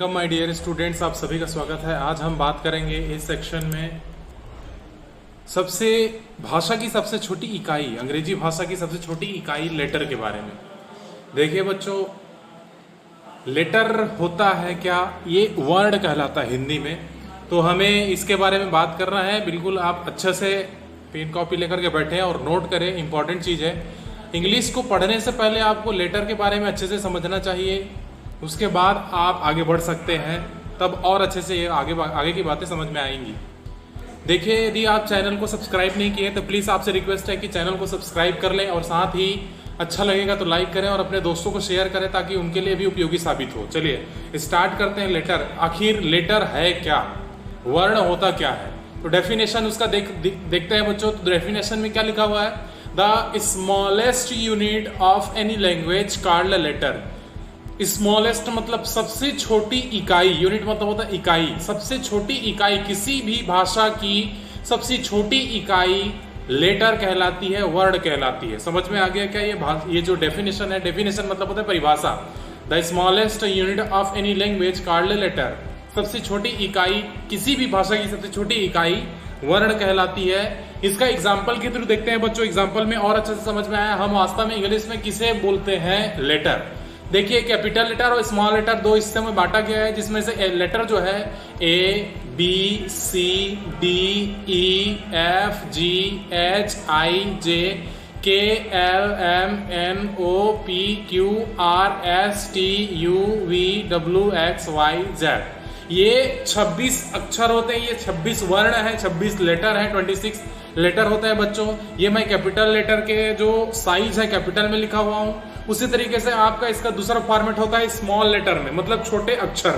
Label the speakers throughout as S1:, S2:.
S1: Welcome my dear students, आप सभी का स्वागत है। आज हम बात करेंगे इस सेक्शन में भाषा की सबसे छोटी इकाई, अंग्रेजी भाषा की सबसे छोटी इकाई लेटर के बारे में। देखिए बच्चों, लेटर होता है क्या? ये वर्ड कहलाता है हिंदी में। तो हमें इसके बारे में बात करना है। बिल्कुल आप अच्छे से पेन कॉपी लेकर के बैठे और नोट करें, इंपॉर्टेंट चीज़ है। इंग्लिश को पढ़ने से पहले आपको लेटर के बारे में अच्छे से समझना चाहिए, उसके बाद आप आगे बढ़ सकते हैं, तब और अच्छे से आगे की बातें समझ में आएंगी। देखिए, यदि आप चैनल को सब्सक्राइब नहीं किए तो प्लीज़ आपसे रिक्वेस्ट है कि चैनल को सब्सक्राइब कर लें, और साथ ही अच्छा लगेगा तो लाइक करें और अपने दोस्तों को शेयर करें ताकि उनके लिए भी उपयोगी साबित हो। चलिए स्टार्ट करते हैं। लेटर, आखिर लेटर है क्या? वर्ण होता क्या है? तो डेफिनेशन उसका देखते हैं बच्चों। तो डेफिनेशन में क्या लिखा हुआ है? The smallest unit of any language called letter. Smallest मतलब सबसे छोटी इकाई, यूनिट मतलब होता है इकाई। सबसे छोटी इकाई, किसी भी भाषा की सबसे छोटी इकाई लेटर कहलाती है, वर्ड कहलाती है। समझ में आ गया क्या? ये जो डेफिनेशन है, डेफिनेशन मतलब होता है परिभाषा। The smallest unit of any language called letter. सबसे छोटी इकाई, किसी भी भाषा की सबसे छोटी इकाई वर्ण कहलाती है। इसका एग्जाम्पल के थ्रू देखते हैं बच्चों। एग्जाम्पल में और अच्छे से समझ में आया हम वास्तव में इंग्लिश में किसे बोलते हैं, लेटर। देखिए, कैपिटल लेटर और स्मॉल लेटर दो हिस्से में बांटा गया है, जिसमें से लेटर जो है A B C D E F G H I J K L M N O P Q R S T U V W X Y Z. ये 26 अक्षर होते हैं, ये 26 वर्ण है, 26 लेटर है, 26 लेटर होते हैं बच्चों। ये मैं कैपिटल लेटर के जो साइज है कैपिटल में लिखा हुआ हूं। उसी तरीके से आपका इसका दूसरा फॉर्मेट होता है स्मॉल लेटर में, मतलब छोटे अक्षर।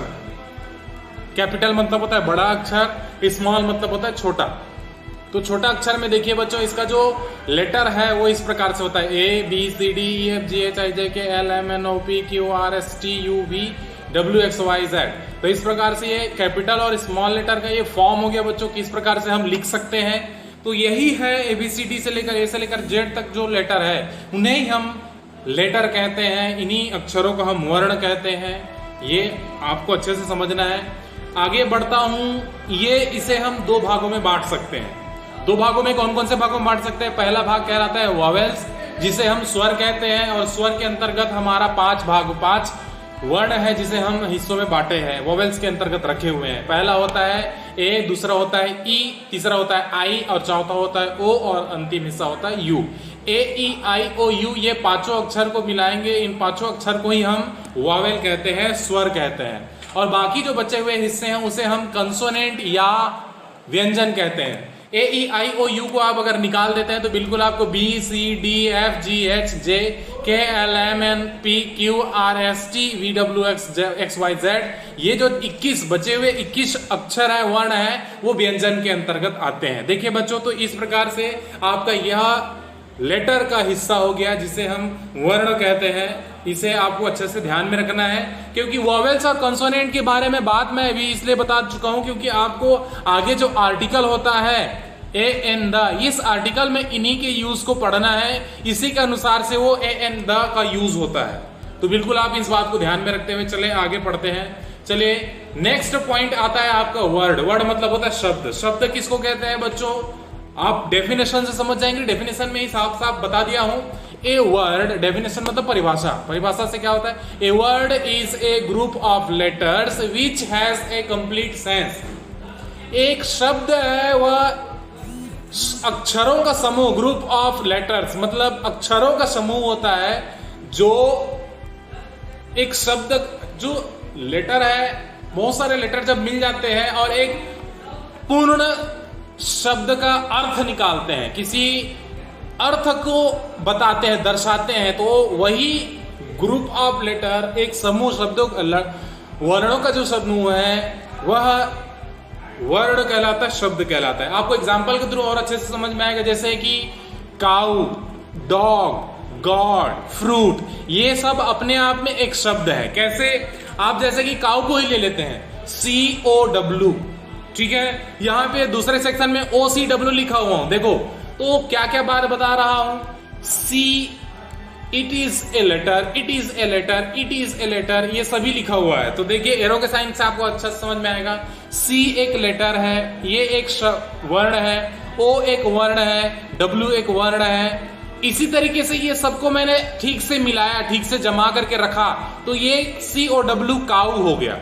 S1: कैपिटल मतलब होता है बड़ा अक्षर, स्मॉल मतलब होता है छोटा। तो छोटा अक्षर में देखिए बच्चों, इसका जो लेटर है वो इस प्रकार से होता है A B C D E F G H I J K L M N O P Q R S T U V W X Y Z. तो इस प्रकार से ये कैपिटल और स्मॉल लेटर का ये फॉर्म हो गया बच्चों, किस प्रकार से हम लिख सकते हैं। तो यही है ABCD से लेकर ए से लेकर जेड तक जो लेटर है उन्हें ही हम लेटर कहते हैं। इन्हीं अक्षरों को हम वर्ण कहते हैं। ये आपको अच्छे से समझना है। आगे बढ़ता हूं। इसे हम दो भागों में बांट सकते हैं। दो भागों में कौन कौन से भागों में बांट सकते हैं? पहला भाग कहलाता है वॉवेल्स, जिसे हम स्वर कहते हैं, और स्वर के अंतर्गत हमारा 5 वर्ण है जिसे हम हिस्सों में बांटे हैं, वोवेल्स के अंतर्गत रखे हुए हैं। पहला होता है ए, दूसरा होता है ई, तीसरा होता है आई, और चौथा होता है ओ, और अंतिम हिस्सा होता है you. A E I O you, ये पांचों अक्षर को मिलाएंगे, इन पांचों अक्षर को ही हम वोवेल कहते हैं, स्वर कहते हैं। और बाकी जो बचे हुए हिस्से हैं उसे हम कंसोनेंट या व्यंजन कहते हैं। ए ई आई ओ यू को आप अगर निकाल देते हैं तो बिल्कुल आपको B C D F G H J K L M N P Q R S T V W X Y Z, ये जो 21 बचे हुए 21 अक्षर है, वर्ण है, वो व्यंजन के अंतर्गत आते हैं। देखिए बच्चों, तो इस प्रकार से आपका यह लेटर का हिस्सा हो गया जिसे हम वर्ण कहते हैं। इसे आपको अच्छे से ध्यान में रखना है, क्योंकि वोवेल्स और कंसोनेंट के बारे में बात मैं अभी इसलिए बता चुका हूं क्योंकि आपको आगे जो आर्टिकल होता है ए एन द, इस आर्टिकल में इन्हीं के यूज को पढ़ना है। इसी के अनुसार से वो ए एन द का यूज होता है। तो बिल्कुल आप इस बात को ध्यान में रखते हुए चले आगे पढ़ते हैं। चलिए नेक्स्ट पॉइंट आता है आपका वर्ड। वर्ड मतलब होता है शब्द। शब्द किसको कहते हैं बच्चों? आप डेफिनेशन से समझ जाएंगे। डेफिनेशन में ही साफ साफ बता दिया हूं। ए वर्ड, डेफिनेशन मतलब परिभाषा। परिभाषा से क्या होता है? A word is a group of letters which has a complete sense. एक शब्द है वह अक्षरों का समूह, ग्रुप ऑफ लेटर्स मतलब अक्षरों का समूह होता है। जो एक शब्द, जो लेटर है, बहुत सारे लेटर जब मिल जाते हैं और एक पूर्ण शब्द का अर्थ निकालते हैं, किसी अर्थ को बताते हैं, दर्शाते हैं, तो वही ग्रुप ऑफ लेटर, एक समूह शब्दों, वर्णों का जो समूह है वह वर्ड कहलाता है, शब्द कहलाता है। आपको एग्जाम्पल के थ्रू और अच्छे से समझ में आएगा, जैसे कि काऊ, डॉग, गॉड, फ्रूट, ये सब अपने आप में एक शब्द है। कैसे? आप जैसे कि काऊ को ही ले लेते हैं, COW, ठीक है। यहां पे दूसरे सेक्शन में OCW लिखा हुआ हूं, देखो तो क्या क्या बात बता रहा हूं। It is a letter, it is a letter, it is a letter, ये सभी लिखा हुआ है। तो देखिए एरो के साइन से आपको अच्छा समझ में आएगा। सी एक लेटर है, ये एक वर्ण है, ओ एक वर्ण है, डब्ल्यू एक वर्ण है। इसी तरीके से ये सबको मैंने ठीक से मिलाया, ठीक से जमा करके रखा, तो ये सी ओ डब्ल्यू काऊ हो गया।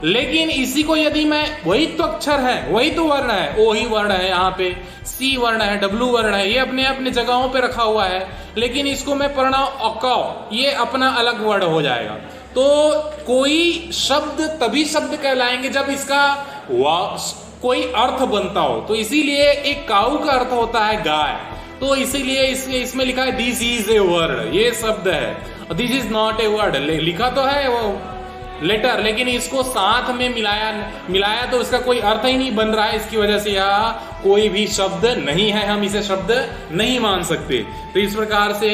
S1: लेकिन इसी को यदि मैं, वही तो अक्षर है, वही तो वर्ण है, ओ ही वर्ण है, यहाँ पे सी वर्ण है, डब्ल्यू वर्ण है, ये अपने अपने जगहों पे रखा हुआ है। लेकिन इसको मैं पढ़ना अकौ, ये अपना अलग वर्ड हो जाएगा। तो कोई शब्द तभी शब्द कहलाएंगे जब इसका कोई अर्थ बनता हो। तो इसीलिए एक काऊ का अर्थ होता है गाय, तो इसीलिए इसमें लिखा है दिस इज ए वर्ड, ये शब्द है। This is not a word, लिखा तो है वो लेटर, लेकिन इसको साथ में मिलाया तो इसका कोई अर्थ ही नहीं बन रहा है। इसकी वजह से यह कोई भी शब्द नहीं है, हम इसे शब्द नहीं मान सकते। तो इस प्रकार से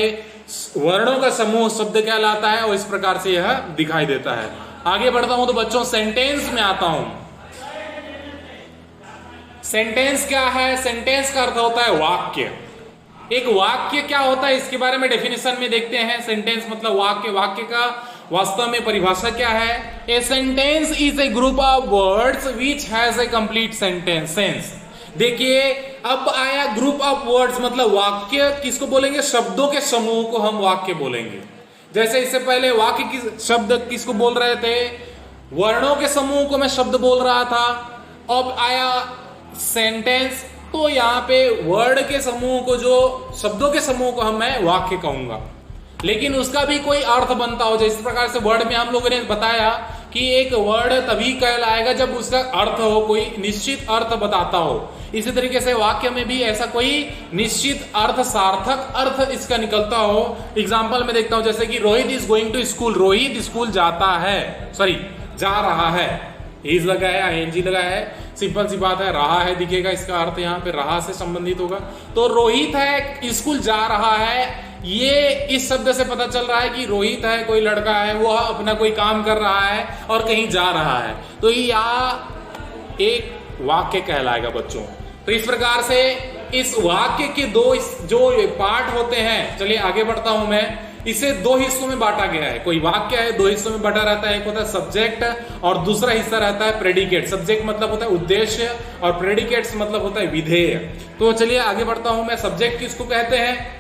S1: वर्णों का समूह शब्द कहलाता है और इस प्रकार से यह दिखाई देता है। आगे बढ़ता हूं तो बच्चों सेंटेंस में आता हूं। सेंटेंस क्या है? सेंटेंस का अर्थ होता है वाक्य। एक वाक्य क्या होता है इसके बारे में डेफिनेशन में देखते हैं। सेंटेंस मतलब वाक्य। वाक्य का वास्तव में परिभाषा क्या है? A sentence is a group of words which has a complete sense. देखिए अब आया ग्रुप ऑफ वर्ड्स, मतलब वाक्य किसको बोलेंगे? शब्दों के समूह को हम वाक्य बोलेंगे। जैसे इससे पहले वाक्य की शब्द किसको बोल रहे थे? वर्णों के समूह को मैं शब्द बोल रहा था। अब आया सेंटेंस, तो यहाँ पे वर्ड के समूह को, जो शब्दों के समूह को मैं वाक्य कहूंगा। लेकिन उसका भी कोई अर्थ बनता हो। जिस प्रकार से वर्ड में हम लोगों ने बताया कि एक वर्ड तभी कहलाएगा जब उसका अर्थ हो, कोई निश्चित अर्थ बताता हो। इसी तरीके से वाक्य में भी ऐसा कोई निश्चित अर्थ, सार्थक अर्थ इसका निकलता हो। एग्जाम्पल में देखता हूं, जैसे कि Rohit is going to school, Rohit school जाता है, सॉरी जा रहा है, इज लगा है, आईएनजी लगा है, सिंपल सी बात है, रहा है दिखेगा, इसका अर्थ यहाँ पे रहा से संबंधित होगा। तो रोहित है, स्कूल जा रहा है, ये इस शब्द से पता चल रहा है कि रोहित है, कोई लड़का है, वो अपना कोई काम कर रहा है और कहीं जा रहा है। तो यह एक वाक्य कहलाएगा बच्चों। तो इस प्रकार से इस वाक्य के दो जो पार्ट होते हैं, चलिए आगे बढ़ता हूं मैं। इसे दो हिस्सों में बांटा गया है। कोई वाक्य है दो हिस्सों में बांटा रहता है, एक होता है सब्जेक्ट और दूसरा हिस्सा रहता है प्रेडिकेट। सब्जेक्ट मतलब होता है उद्देश्य और प्रेडिकेट्स मतलब होता है विधेय। तो चलिए आगे बढ़ता हूं मैं। सब्जेक्ट किसको कहते हैं?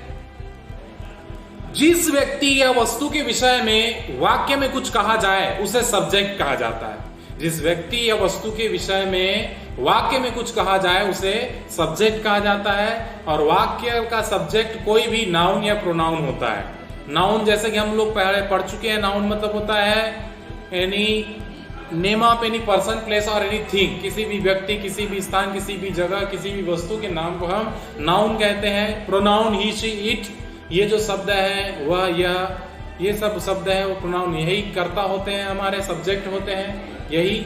S1: जिस व्यक्ति या वस्तु के विषय में वाक्य में कुछ कहा जाए उसे सब्जेक्ट कहा जाता है। जिस व्यक्ति या वस्तु के विषय में वाक्य में कुछ कहा जाए उसे सब्जेक्ट कहा जाता है। और वाक्य का सब्जेक्ट कोई भी नाउन या प्रोनाउन होता है। नाउन जैसे कि हम लोग पहले पढ़ चुके हैं, नाउन मतलब होता है any name of any person, place और एनीथिंग। किसी भी व्यक्ति, किसी भी स्थान, किसी भी जगह, किसी भी वस्तु के नाम को हम नाउन कहते हैं। प्रोनाउन ही, शी, इट, ये जो शब्द है वह, यह, ये सब शब्द है वो प्रोनाउन, यही कर्ता होते हैं, हमारे सब्जेक्ट होते हैं। यही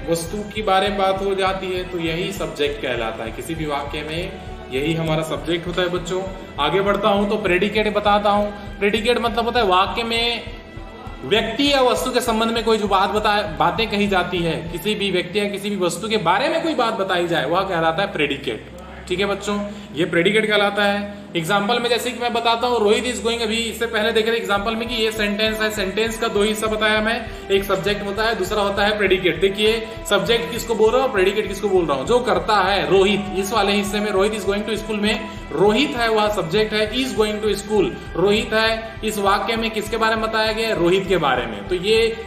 S1: वस्तु की बारे में बात हो जाती है तो यही सब्जेक्ट कहलाता है। किसी भी वाक्य में यही हमारा सब्जेक्ट होता है बच्चों। आगे बढ़ता हूं तो प्रेडिकेट बताता हूं। प्रेडिकेट मतलब होता है वाक्य में व्यक्ति या वस्तु के संबंध में कोई जो बातें कही जाती है, किसी भी व्यक्ति या किसी भी वस्तु के बारे में कोई बात बताई जाए, वह कहलाता है प्रेडिकेट। ठीक है बच्चों, ये प्रेडिकेट कहलाता है। एग्जाम्पल में जैसे कि मैं बताता हूँ, रोहित इज गोइंग, अभी इससे पहले देखे थे एग्जाम्पल में कि ये सेंटेंस है। सेंटेंस का दो हिस्सा बताया मैं, एक सब्जेक्ट होता है, दूसरा होता है प्रेडिकेट। देखिए सब्जेक्ट किसको बोल रहा हूँ, प्रेडिकेट किसको बोल रहा हूँ? जो करता है रोहित, इस वाले हिस्से में Rohit is going to school में रोहित है वह सब्जेक्ट है, is going to school Rohit है। इस वाक्य में किसके बारे में बताया गया? रोहित के बारे में। तो ये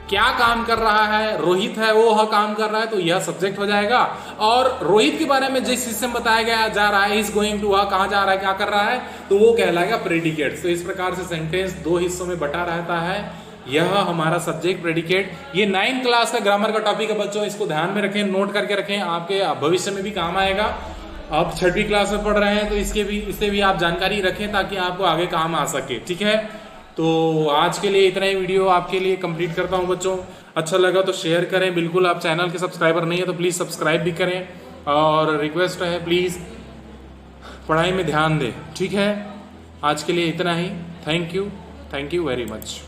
S1: क्या काम कर रहा है? रोहित है वो काम कर रहा है, तो यह सब्जेक्ट हो जाएगा। और रोहित के बारे में जिस हिस्से में बताया गया जा रहा है, इज गोइंग टू, वह कहाँ जा रहा है, क्या कर रहा है, तो वो कहलाएगा प्रेडिकेट। तो इस प्रकार से सेंटेंस दो हिस्सों में बटा रहता है। यह हमारा सब्जेक्ट प्रेडिकेट। ये 9th क्लास का ग्रामर का टॉपिक है बच्चों, इसको ध्यान में रखें, नोट करके रखें, आपके भविष्य में भी काम आएगा। आप 6वीं क्लास में पढ़ रहे हैं तो इससे भी आप जानकारी रखें ताकि आपको आगे काम आ सके। ठीक है, तो आज के लिए इतना ही वीडियो आपके लिए कंप्लीट करता हूं बच्चों। अच्छा लगा तो शेयर करें, बिल्कुल आप चैनल के सब्सक्राइबर नहीं है तो प्लीज़ सब्सक्राइब भी करें। और रिक्वेस्ट है प्लीज़ पढ़ाई में ध्यान दें। ठीक है, आज के लिए इतना ही। Thank you very much.